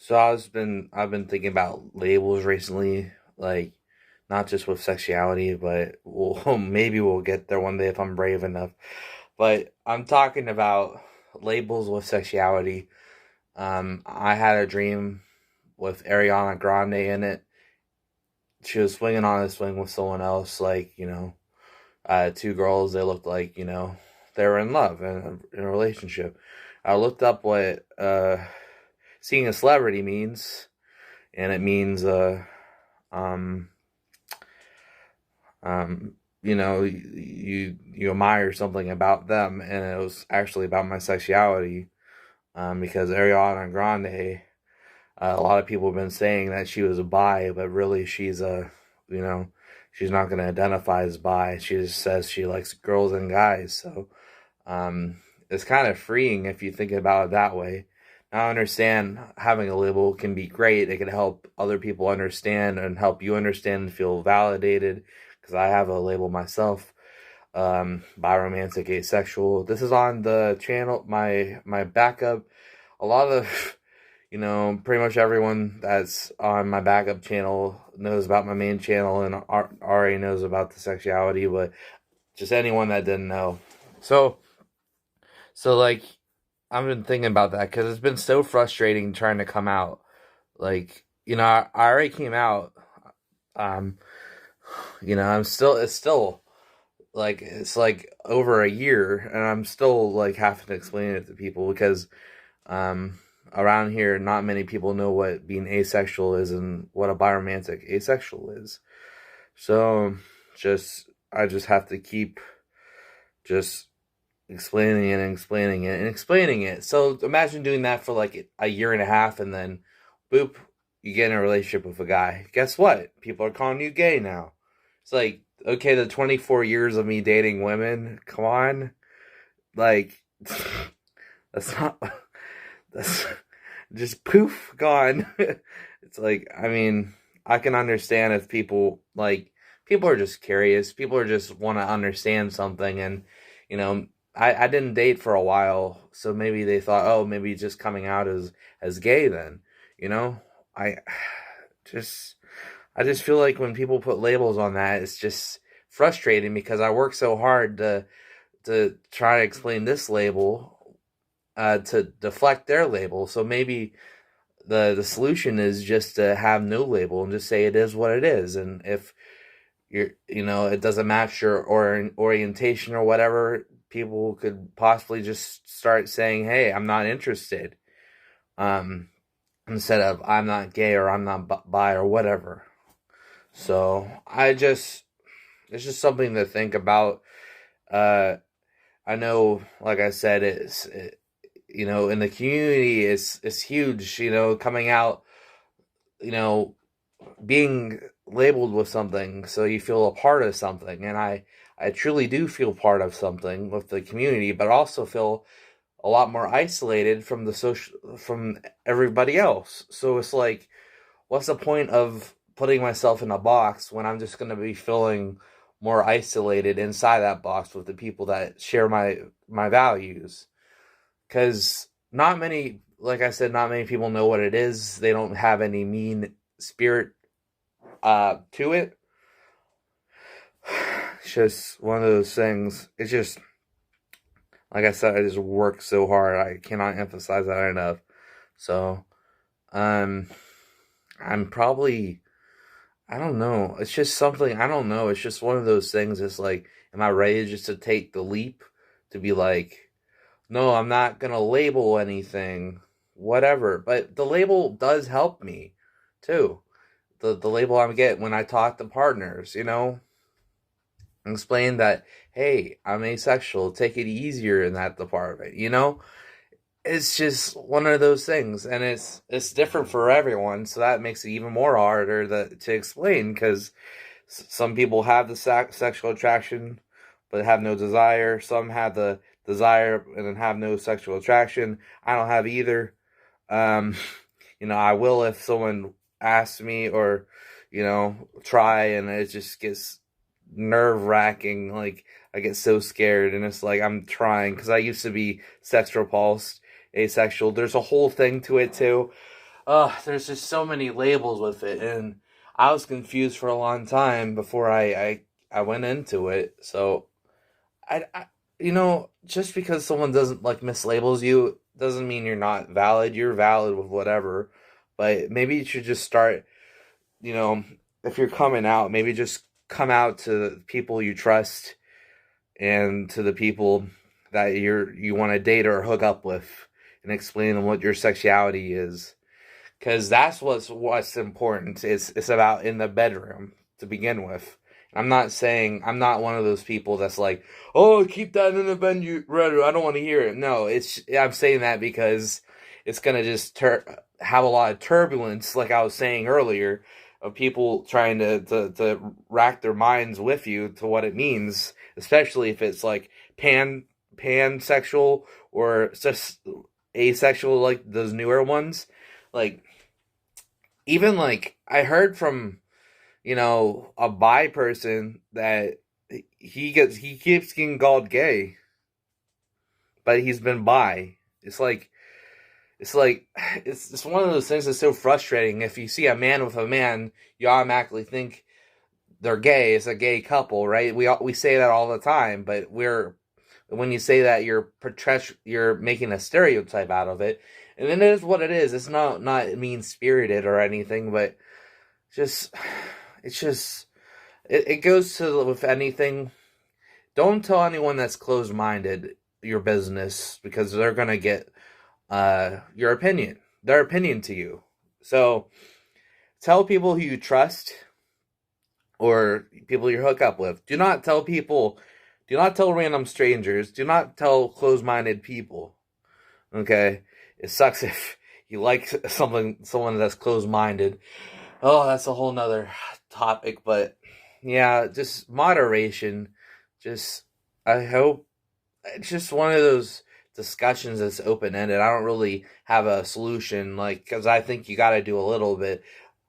So I've been thinking about labels recently, like not just with sexuality, but maybe we'll get there one day if I'm brave enough. But I'm talking about labels with sexuality. I had a dream with Ariana Grande in it. She was swinging on a swing with someone else, like two girls. They looked like they were in love and in a relationship. I looked up what seeing a celebrity means, and it means um you admire something about them, and it was actually about my sexuality. Because Ariana Grande, a lot of people have been saying that she was a bi, but really she's a you know she's not going to identify as bi. She just says she likes girls and guys. So it's kind of freeing if you think about it that way. Now, I understand having a label can be great. It can help other people understand and help you understand and feel validated. Because I have a label myself, biromantic asexual. This is on the channel, my backup. A lot of, pretty much everyone that's on my backup channel knows about my main channel and already knows about the sexuality, but just anyone that didn't know. So, like, I've been thinking about that because it's been so frustrating trying to come out. Like, I already came out. Um, it's still like it's like over a year, and I'm still like having to explain it to people because um, around here, not many people know what being asexual is and what a biromantic asexual is. So, I just have to keep just explaining it and explaining it and explaining it. So imagine doing that for like a year and a half, and then boop, you get in a relationship with a guy. Guess what? People are calling you gay now. It's like, okay, the 24 years of me dating women, come on. Like, that's not, that's just poof, gone. It's like, I mean, I can understand if people are just curious. People are just want to understand something. And, you know, I didn't date for a while. So maybe they thought, oh, maybe just coming out as gay then, you know? I just, I just feel like when people put labels on that, it's just frustrating because I work so hard to try to explain this label, to deflect their label. So maybe the solution is just to have no label and just say it is what it is. And if it doesn't match your orientation or whatever, people could possibly just start saying, "Hey, I'm not interested," um, instead of "I'm not gay" or "I'm not bi" or whatever. So it's just something to think about. Uh, I know, like I said, in the community, it's huge. Coming out, you know, being labeled with something, so you feel a part of something, and I truly do feel part of something with the community, but also feel a lot more isolated from from everybody else. So it's like, what's the point of putting myself in a box when I'm just going to be feeling more isolated inside that box with the people that share my values? Because not many, like I said, not many people know what it is. They don't have any mean spirit to it. It's just one of those things. It's just, like I said, I just work so hard. I cannot emphasize that enough. So, um, I'm probably, I don't know. It's just something, I don't know. It's just one of those things. It's like, am I ready just to take the leap to be like, no, I'm not going to label anything, whatever. But the label does help me too. The label I get when I talk to partners, explain that, hey, I'm asexual, take it easier in that department. It's just one of those things, and it's different for everyone, so that makes it even more harder to explain, because some people have the sexual attraction but have no desire. Some have the desire and then have no sexual attraction. I don't have either. um I will if someone asks me, or try, and it just gets nerve wracking. Like, I get so scared, and it's like I'm trying because I used to be sex repulsed, asexual. There's a whole thing to it too. there's just so many labels with it, and I was confused for a long time before I went into it. So I just because someone doesn't like mislabels you doesn't mean you're not valid. You're valid with whatever, but maybe you should just start. You know, if you're coming out, maybe just come out to the people you trust and to the people that you want to date or hook up with, and explain them what your sexuality is, because that's what's important. It's about in the bedroom to begin with. I'm not saying I'm not one of those people that's like, oh, keep that in the bedroom. I don't want to hear it. No, I'm saying that because it's gonna just have a lot of turbulence, like I was saying earlier, of people trying to rack their minds with you to what it means, especially if it's like pansexual or just asexual, like those newer ones. Like, even like I heard from, a bi person that he keeps getting called gay, but he's been bi. It's like it's one of those things that's so frustrating. If you see a man with a man, you automatically think they're gay. It's a gay couple, right? We say that all the time, but when you say that, you're making a stereotype out of it, and it is what it is. It's not mean spirited or anything, but just it's just it goes to with anything. Don't tell anyone that's closed minded your business, because they're gonna get their opinion to you. So tell people who you trust or people you hook up with. Do not tell random strangers. Do not tell closed minded people. Okay? It sucks if you like someone that's closed minded. Oh, that's a whole nother topic, but yeah, just moderation. Just, I hope it's just one of those discussions that's open ended. I don't really have a solution, like, because I think you got to do a little bit.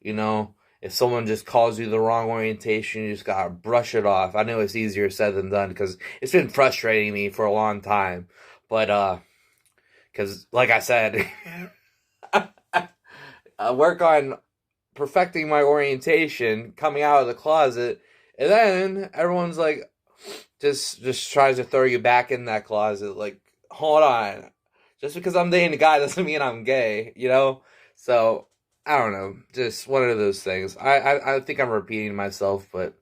You know, if someone just calls you the wrong orientation, you just got to brush it off. I know it's easier said than done because it's been frustrating me for a long time. But, because, like I said, I work on perfecting my orientation, coming out of the closet, and then everyone's like, just tries to throw you back in that closet. Like, hold on, just because I'm dating a guy doesn't mean I'm gay, you know? So I don't know, just one of those things. I think I'm repeating myself, but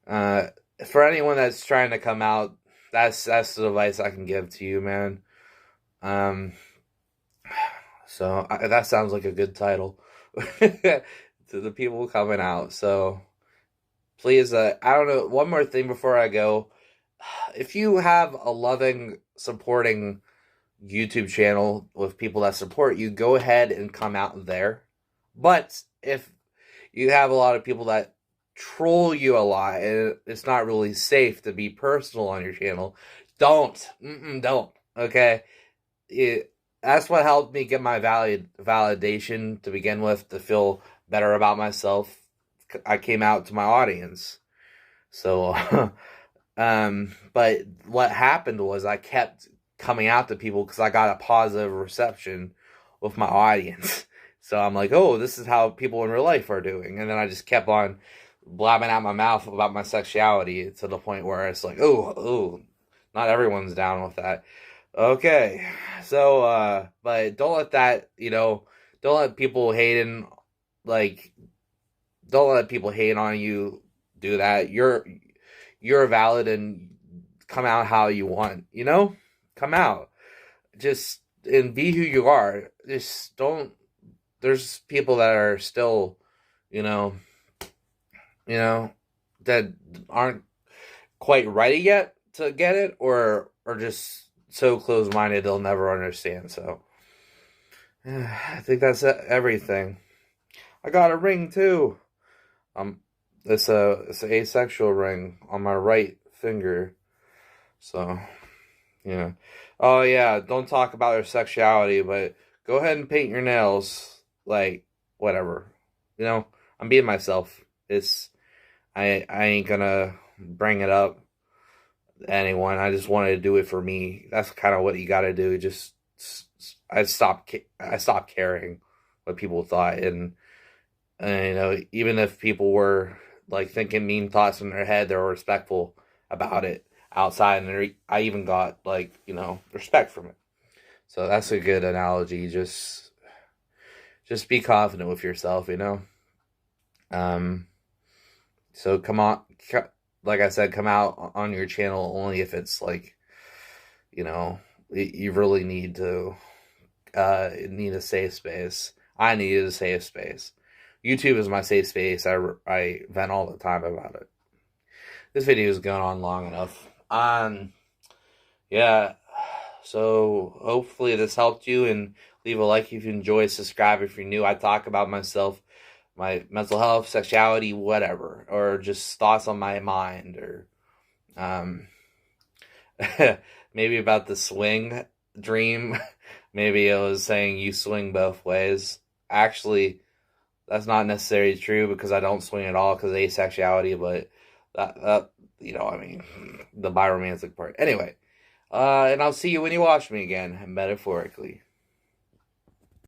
uh, for anyone that's trying to come out, that's the advice I can give to you, man. Um, that sounds like a good title to the people coming out. So please, I don't know. One more thing before I go. If you have a loving, supporting YouTube channel with people that support you, go ahead and come out there. But if you have a lot of people that troll you a lot and it's not really safe to be personal on your channel, don't. Don't. Okay? That's what helped me get my validation to begin with, to feel better about myself. I came out to my audience. So, but what happened was I kept coming out to people because I got a positive reception with my audience. So I'm like, oh, this is how people in real life are doing. And then I just kept on blabbing out my mouth about my sexuality to the point where it's like, oh, not everyone's down with that. Okay. So, but don't let that, don't let people like, don't let people hate on you do that. You're valid, and come out how you want, Come out. Just, and be who you are. Just don't, there's people that are still, you know, that aren't quite ready yet to get it, or just so close-minded they'll never understand. So I think that's everything. I got a ring too. It's an asexual ring on my right finger. So, yeah. Oh yeah, don't talk about your sexuality, but go ahead and paint your nails. Like, whatever. I'm being myself. I ain't gonna bring it up to anyone. I just wanted to do it for me. That's kind of what you got to do. I stopped caring. what people thought. And you know, even if people were like thinking mean thoughts in their head, they were respectful about it outside, and I even got like, you know, respect from it. So that's a good analogy. Just be confident with yourself, you know. Um, so come on, like I said, come out on your channel only if it's like, you know, you really need a safe space. I needed a safe space. YouTube is my safe space. I vent all the time about it. This video has gone on long enough. Yeah. So hopefully this helped you, and leave a like if you enjoyed, subscribe if you're new. I talk about myself, my mental health, sexuality, whatever, or just thoughts on my mind, or um maybe about the swing dream. Maybe it was saying you swing both ways. Actually, that's not necessarily true because I don't swing at all because of asexuality, but that you know, I mean, the biromantic part. Anyway, and I'll see you when you watch me again, metaphorically.